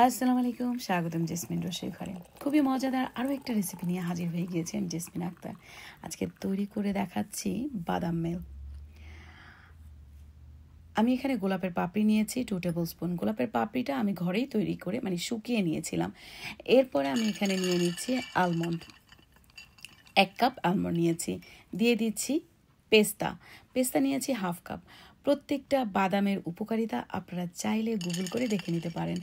আসসালামু আলাইকুম, স্বাগতম জেসমিন রসই ঘরে। খুবই মজাদার আরও একটা রেসিপি নিয়ে হাজির হয়ে গিয়েছি আমি জেসমিন আক্তার। আজকে তৈরি করে দেখাচ্ছি বাদাম মিল্ক। আমি এখানে গোলাপের পাপড়ি নিয়েছি 2 টেবিল স্পুন। গোলাপের পাপড়িটা আমি ঘরেই তৈরি করে শুকিয়ে নিয়েছিলাম। এরপরে আমি এখানে নিয়ে নিচ্ছি আলমন্ড, 1 কাপ আলমন্ড নিয়েছি। দিয়ে দিচ্ছি পেস্তা নিয়েছি 1/2 কাপ। প্রত্যেকটা বাদামের উপকারিতা আপনারা চাইলে গুগল করে দেখে নিতে পারেন।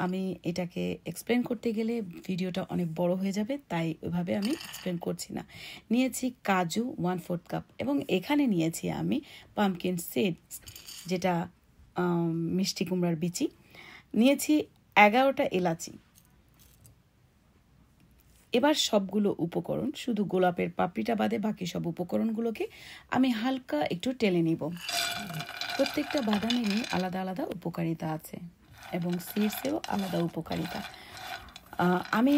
আমি এটাকে এক্সপ্লেন করতে গেলে ভিডিওটা অনেক বড় হয়ে যাবে, তাই ওইভাবে আমি এক্সপ্লেন করছি না। নিয়েছি কাজু 1/4 কাপ এবং এখানে নিয়েছি আমি পাম্পকিন সিডস, যেটা মিষ্টি কুমড়ার বিচি। নিয়েছি 11টা এলাচি। এবার সবগুলো উপকরণ, শুধু গোলাপের পাপড়িটা বাদে বাকি সব উপকরণগুলোকে আমি হালকা একটু টেলে নিব। প্রত্যেকটা বাদামেরই আলাদা আলাদা উপকারিতা আছে এবং সিডসেও আলাদা উপকারিতা। আমি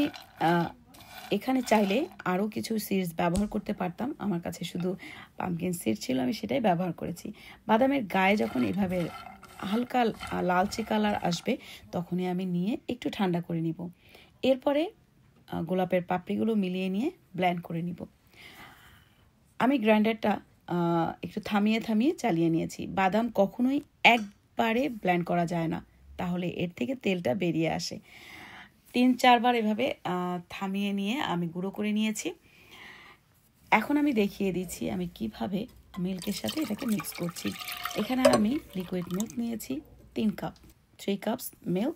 এখানে চাইলে আরও কিছু সিডস ব্যবহার করতে পারতাম, আমার কাছে শুধু পাম্পকিন সিড ছিল, আমি সেটাই ব্যবহার করেছি। বাদামের গায়ে যখন এভাবে হালকা লালচে কালার আসবে তখনই আমি নিয়ে একটু ঠান্ডা করে নিব। এরপরে গোলাপের পাপড়িগুলো মিলিয়ে নিয়ে ব্লেন্ড করে নিব। আমি গ্রাইন্ডারটা একটু থামিয়ে চালিয়ে নিয়েছি। বাদাম কখনোই একবারে ব্লেন্ড করা যায় না, তাহলে এর থেকে তেলটা বেরিয়ে আসে। 3-4 বার এভাবে থামিয়ে নিয়ে আমি গুঁড়ো করে নিয়েছি। এখন আমি দেখিয়ে দিচ্ছি আমি কিভাবে মিল্কের সাথে এটাকে মিক্স করছি। এখানে আমি লিকুইড মিল্ক নিয়েছি 3 কাপ, 3 কাপস মিল্ক।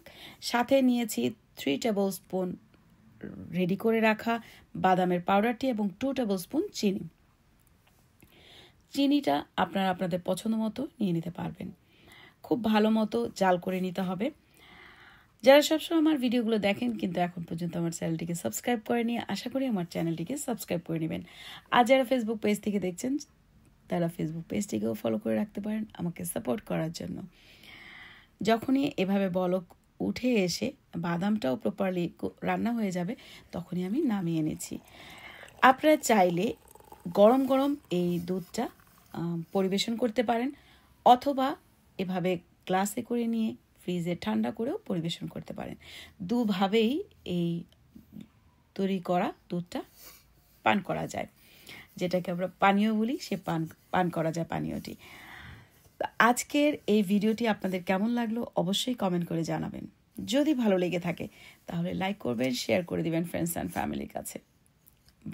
সাথে নিয়েছি 3 টেবিল স্পুন রেডি করে রাখা বাদামের পাউডারটি এবং 2 টেবিল স্পুন চিনি। চিনিটা আপনারা আপনাদের পছন্দ মতো নিয়ে নিতে পারবেন। খুব ভালো মতো জাল করে নিতে হবে। যারা সবসময় আমার ভিডিওগুলো দেখেন কিন্তু এখন পর্যন্ত আমার চ্যানেলটিকে সাবস্ক্রাইব করেনি, আশা করি আমার চ্যানেলটিকে সাবস্ক্রাইব করে নেবেন। আর যারা ফেসবুক পেজ থেকে দেখছেন তারা ফেসবুক পেজটিকেও ফলো করে রাখতে পারেন আমাকে সাপোর্ট করার জন্য। যখনই এভাবে বলক উঠে এসে বাদামটাও প্রপারলি রান্না হয়ে যাবে তখনই আমি নামিয়ে নিচ্ছি। আপনারা চাইলে গরম গরম এই দুধটা পরিবেশন করতে পারেন, অথবা এভাবে গ্লাসে করে নিয়ে ফ্রিজে ঠান্ডা করেও পরিবেশন করতে পারেন। দুভাবেই এই তৈরি করা দুধটা পান করা যায়, যেটাকে আমরা পানীয় বলি, সে পান করা যায় পানীয়টি। আজকের এই ভিডিওটি আপনাদের কেমন লাগলো অবশ্যই কমেন্ট করে জানাবেন। যদি ভালো লেগে থাকে তাহলে লাইক করবেন, শেয়ার করে দিবেন ফ্রেন্ডস অ্যান্ড ফ্যামিলির কাছে।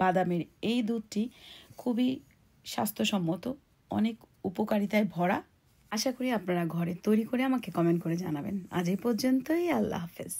বাদামের এই দুধটি খুবই স্বাস্থ্যসম্মত, অনেক উপকারিতায় ভরা। আশা করি আপনারা ঘরে তৈরি করে আমাকে কমেন্ট করে জানাবেন। আজ এই পর্যন্তই, আল্লাহ হাফেজ।